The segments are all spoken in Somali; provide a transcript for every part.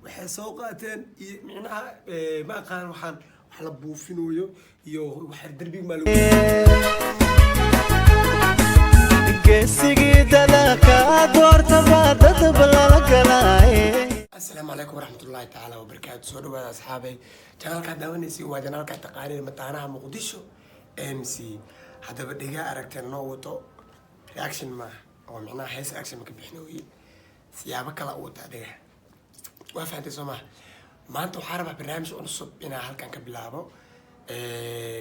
waxay soo qaateen micnaha ma aqaan waxaan wax la buufinayo iyo wax darbiga ma lagu السلام عليكم ورحمة الله تعالى وبركاته. سو دhowaada asxaabay channelka daawanaysi waa channelka taqaariir mataanaha Muqdisho MC hadaba dhiga aragteen noo wato reaction ma oo micnaha hees action ka bixinooyi siyaabo kala u wada dhiga waa fahamtay Soomaa maanta waxaan rabaa barnaamij cusub inaan halkan ka bilaabo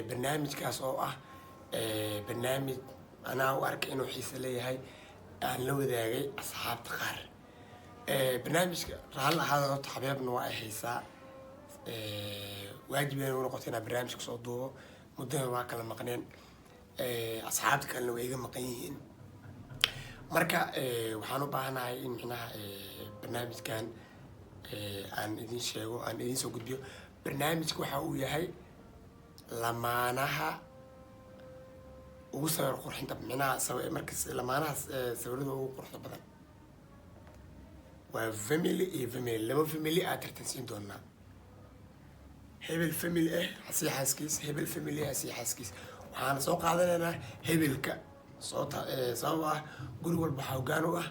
barnaamijkaas oo ah barnaamij أنا وأرك إنه حيس لي هاي عن لو ذاقي أصحاب تقار برنامج هلا هذا حبيبنا واقع حيسا واجبين ونقطينا برنامج كصدوه مدة واقع المقنين أصحاب كانوا يجوا مقنين مركا وحنو بعنا هاي إننا برنامج كان عن إدين شيء عن إدين سوق بيو برنامج كوحوي هاي لما نها وصار قرحين طب منا سوي مركز لما أنا سويته قرحة بدن وفاميلي فاميلي لما فاميلي أترتنسين دونا هبل الفاميلي حسي حاسكيس هبل الفاميلي حسي حاسكيس وأنا سوق هذا أنا هبل ك صوت سوا قولوا البحوجانوا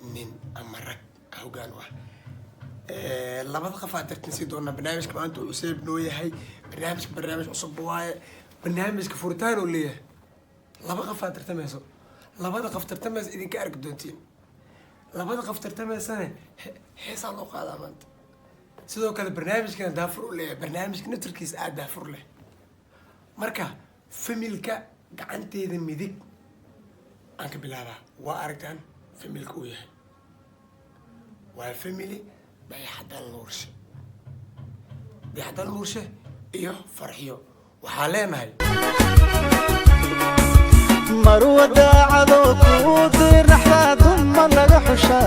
من أمرك حوجانوا لما تخاف أترتنسين دونا برنامج كمان أنتوا أسيب نوية هاي برنامج أصب واي برنامج كفورتان وليه لبا قف ترتميسو لبا قف ترتميس إذا كأرك دونتين لبا قف ترتميس أنا حيصل لو قاعد أمانت سيدو كذا برنامج كان دافر له برنامج كنا تركيز دافر له مركا فميلكا قعنتي إذا ميديك أنك بلابا وأركان فميلك وياه وفميلي بيحضر الورشة بيحضر الورشة إيوه فرحيو وحالينا هاي مروة داعدو كودير نحلا دم لغا حشا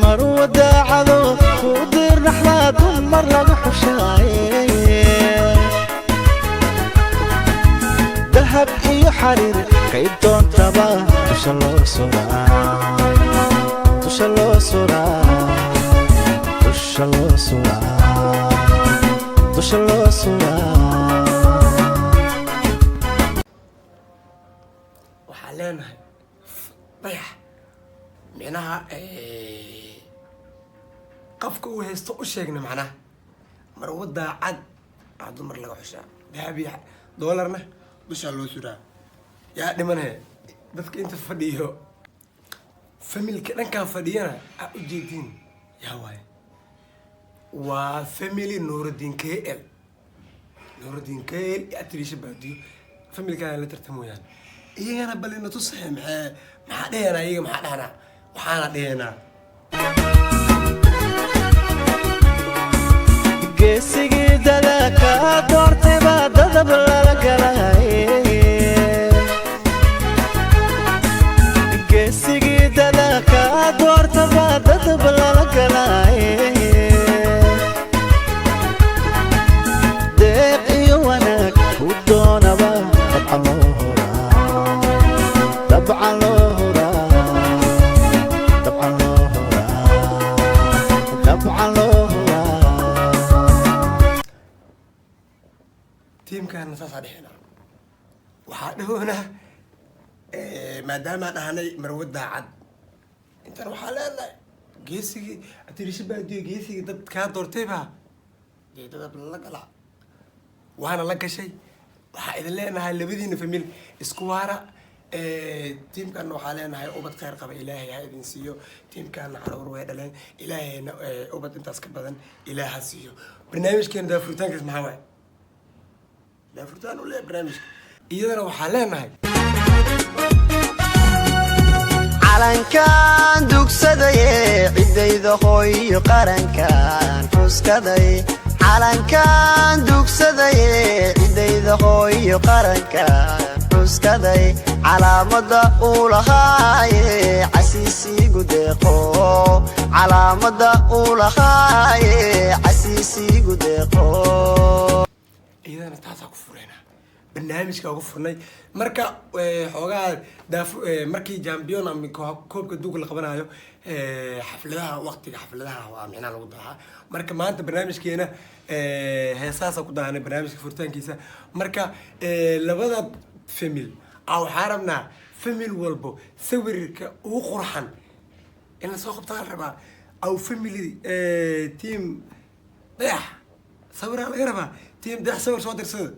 مروة داعدو كودير نحلا دم لغا حشا ذهب إيو حرير كيب دون تبا تشلو سورا تشلو سورا تشلو سورا تشلو سورا لأنه ضيح معناها قفك وهستو شيءنا معناه مرود عد عد مر لو حشا ذهبي دولارنا بس الله سورة يا دمنه dadka inta fadhiyo familka dhanka fadhiyana u jeedin yaa waay waa family Nuruddin KL Nuruddin KL atrisha baadiyo familka la tartamoyaan iyagana bal inta tusay maxaa dheena iyaga maxaa dhahna waxaana dheena geesigii dadaka doortay baa dadab la galay geesigii dadaka doortay baa dadab la galay deeq iyo wanaag ku doonaba طبعا لورا طبعا لورا طبعا لورا تيم كان نصاص علينا وحدهنا ما دام أنا مرود عد أنت روح على لا جيسي أتريش بدي جيسي ده كادور تبها ده بالله قلع وأنا لك شيء وحيد لنا اللي بدينا في ميل إسكوارا تيم كان وحالينا هاي أوبد خير قبل إلهي هاي بنسيو تيم كان على رواد لين إلهي أوبد أنت أسكت بدن إله سيو برنامج كان ده فروتان كيس محاوي ده فروتان ولا برنامج إذا وحالينا هاي علن كان دوكسداي عيديدا هوي قرن كان حسكداي علن كان دوكسداي عيديدا هوي قرن كان حسكداي علامada uu lahaay casiisi gudeeqo علامada uu lahaay casiisi gudeeqo إذا نتعصى كفرنا barnaamijka ugu furnay marka xoogaa markii champion ama koobka duuga la qabanayo xafladaha waqtiga xafladaha waa micnaha lagu daahaa marka maanta barnaamijkeena heesaasa ku daahanay barnaamijka furitaankiisa marka labada famil waxaa rabnaa famil walbo sawirka ugu qurxan in la soo qabtaa la rabaa aw family team dayax sawiraa laga rabaa team dayax sawir soo dirsada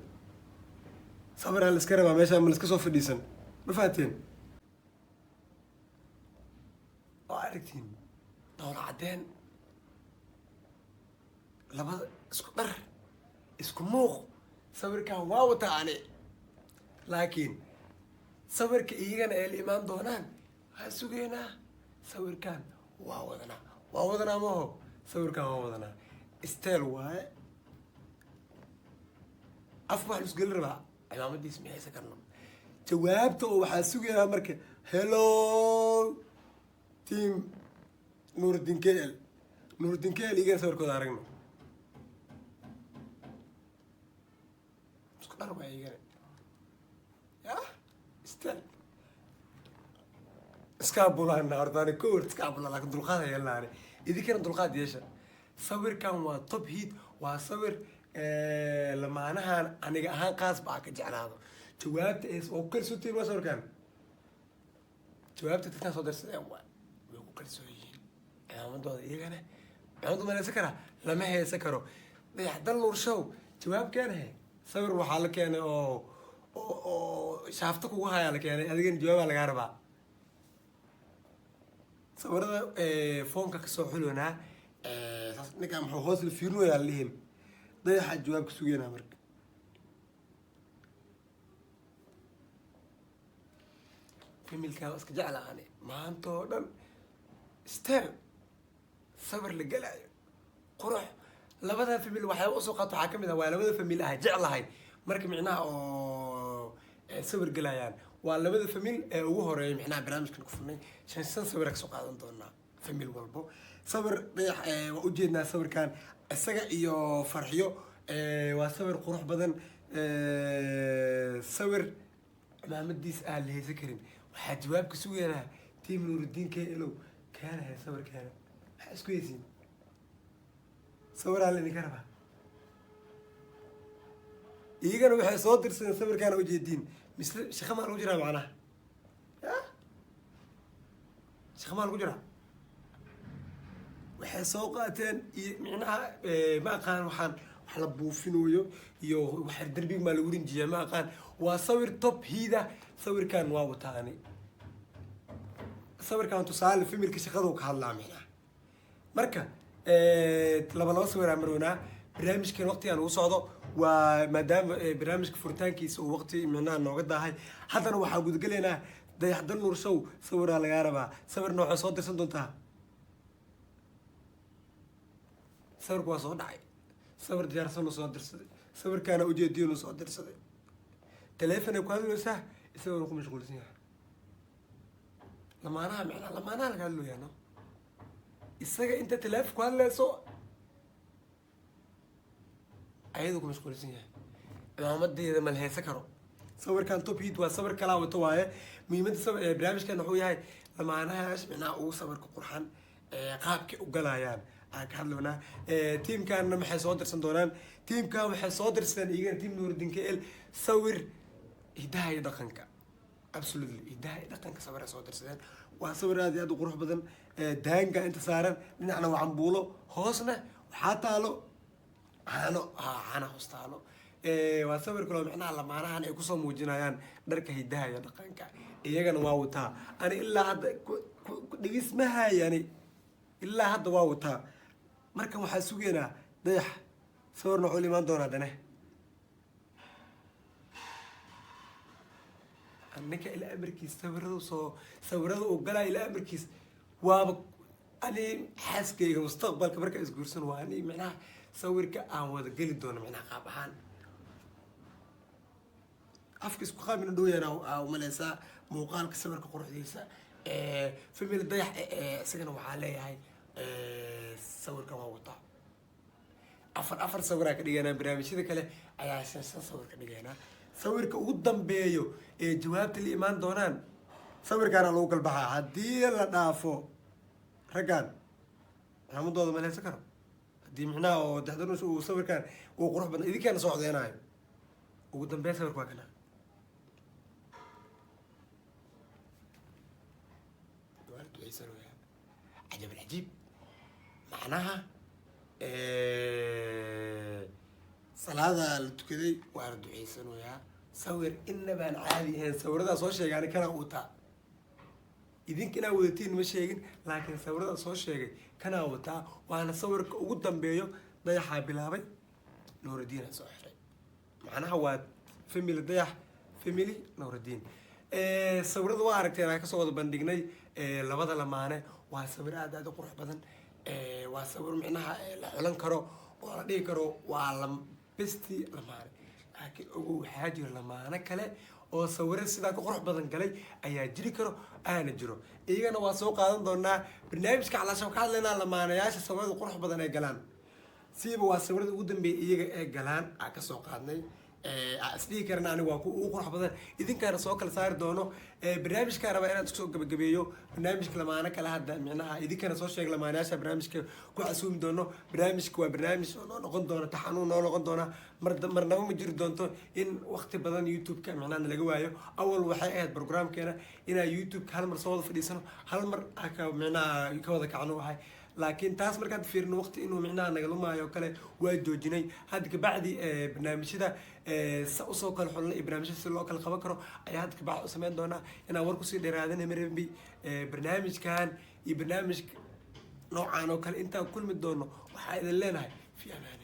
sawiraa la iska rabaa meesha ma la iska soo fadhiisan ma fahateen oo aragtiin dowla caddeen labada isku dhar isku muuq sawirkan waa wataa ani laakiin sawirka iyagana ay la imaan doonaan waxaan sugeynaa sawirkan waa wadanaa maho sawirkan waa wadanaa style waaye afka wax lusgeli rabaa cimaamadiis miyaysa karno jawaabta oo waxaa sugayaa marka hello team nuruddin kl iyagana sawirkooda aragno isku dhar waa iyagana ya style iskaabulana hortaani ka hor iskaabula laakiin dulqaad yeelnaani idinkana dulqaad yeesha sawirkan waa top heat waa sawir lamaanahan aniga ahaan qaas baa ka jeclaado jawaabta oo kalsootiin waa sawirkan jawaabta dadkaan soo darsadeen waa way ku kalsoon yihiin cimaamadooda iyagana cimaamadu ma heesa karaa lama heesa karo dayax dal nuur show jawaab keenahe sawir waxaa la keenay oo shaafta kugu hayaa la keenay adigana jawaabaa lagaa rabaa sawirada foonka kasoo xulonaa ninkaan muxuu hoos la fiirinayaa lihin dayaxaa jawaab ka sugeynaa marka familkaa iska jecla ani maanta oo dhan style sawir la gelaayo qurux labada famil waxyaaba usoo qaato waxaa kamid ah waa labada famil ah jeclahay marka micnaha oo sawir gelayaan waa labada famil ee ugu horeeya micnaha barnaamijkan ku furnay shan sawira kasoo qaadan doonaa famil walbo sawir dayax waa ujeednaa sawirkan isaga iyo farxiyo waa sawir qurux badan sawir cimaamadiis aan la haysan karin waxaa jawaabka sugeynaa team nuruddin kl kaana hay sawirkaana waxaa isku heysiin sawiraa laydinka rabaa iyagana waxay soo dirsadeen sawirkaana ujeediin misle shaqa maa lagu jiraa macnaha ya shaqa maa lagu jiraa waxay soo qaateen iyo micnaha ma aqaan waxaan wax la buufinayo iyo wax derbiga maa lagu rinjiyaa ma aqaan waa sawir top hiida sawirkan waa wataani sawirkan tusaale familka shaqadu ka hadlaa micnaha marka laba sawir aan marwanaa barnaamijkan waqtigaan uu socdo waa maadaama barnaamijka furitaankiisa uu waqti micnaha nooga daahay haddana waxaa gudagelaynaa dayax dal nuur show sawiraa lagaa rabaa sawir noocee soo dirsan doontaa sawirku waa soo dhacay sawir diyaarsanuu soo dirsaday sawirkaana ujeediyonu soo dirsaday telefonay ku hadlaysaa isagona ku mashquulsan yahay lamaanaha micnaha lamaanaha laga hadlooyaa no isaga inta teleefon ku hadlayso ayadu ku mashquulsan yahay cimaamadeeda ma la heesa karo sawirkan top heat waa sawir kalaa wato waaye muhiimadda barnaamijkan wuxuu yahay lamaanahaas micnaha ugu sawirka qurxan qaabkay u galayaan aan ka hadloonaa tiimkaanna maxay soo dirsan doonaan tiimkan waxay soo dirsadeen iyagana team nuruddin kl sawir hidaha iyo dhaqanka absolutely hidaha iyo dhaqanka sawir ay soo dirsadeen waa sawir aad iyo aad u qurux badan daanga inta saaran dhinacna waa cambuulo hoosna waxaa taalo caana hoos taalo waa sawir kaloo micnaha lamaanahan ay kusoo muujinayaan dharka hidaha iyo dhaqanka iyagana waa wataa ani ilaa hadda dhegis ma haayani ilaa hadda waa wataa markan waxaa sugeynaa dayax sawir noocuu la imaan doonaa dane ninka ilaa amarkiis sawirada uu galaa ilaa amarkiis waaba ani xaaskayga mustaqbalka markaa isguursan waa ani micnaha sawirka aan wada geli doono micnaha qaab ahaan afka isku qaabina dhowyaana umaleysaa muuqaalka sawirka quruxdiisa family dayax isagana waxaa leeyahay sawirkan waa wataa afar sawiraa ka dhiganaa barnaamijyada kale ayaa shan sawir ka dhiganaa sawirka ugu dambeeyo ee jawaabta la imaan doonaan sawirkaana lagu galbaxaa haddii la dhaafo raggan maxamadooda ma leysan karo haddii micnaha oo daxdanus uu sawirkan uu qurux badan idinkaana soo codeenaayo ugu dambeyn sawirka waa kana عجب العجيب معناها صلاة التكذي وارد عيسى ويا sawir inabaan caadi ahayn sawirada soo sheegay ani kana wataa idinkana wadatiin ma sheegin laakiin sawirada soo sheegay kana wataa waana sawirka ugu dambeeyo dayaxa bilaabay Nuruddin soo xiray macnaha waa family dayax family Nuruddin sawirada waa aragteen ka soo wada bandhignay labada lamaane waa sawir aad u qurux badan waa sawir micnaha la xulan karo oo la dhigi karo waa la besti lamaane laakiin ugu waxaa jira lamaane kale oo sawir sida ka qurux badan galay ayaa jiri karo aana jiro iyagana waa soo qaadan doonaa barnaamijka calaashan ka hadlaynaa lamaanayaasha sawirada qurux badan ay galaan siiba waa sawirada ugu dambeeyay iyaga ee galaan aan ka soo qaadnay asdii karna aniga waa ku ugu qurux badan idinkaana soo kala saari doono barnaamijka raba inaad soo gabagabeeyo barnaamijka lamaana kala hadda micnaha idinkana soo sheeg lamaanayaasha barnaamijka ku casuumi doono barnaamijka waa barnaamij oo noqon doona taxanuun noo noqon doona marnaba ma jiri doonto in waqti badan youtube-ka micnaha laga waayo awal waxay ahayd programkeena inaa youtube-ka hal mar soo wada fadhiisano hal mar ka micnaha ka wada kacno waxay laakiin taas markaad fiirino waqti inuu micnaha naga lumaayo kale waa joojinay hadda kabacdi barnaamijyada usoo kala xulnay iyo barnaamijyada si loo kala qaban karo ayaa hadda kabacdi u sameyn doonaa inaan war kusii dheeraadana marbi barnaamijkan iyo barnaamijka noocaan oo kale intaan kulmi doono waxaa idin leenahay fi amaan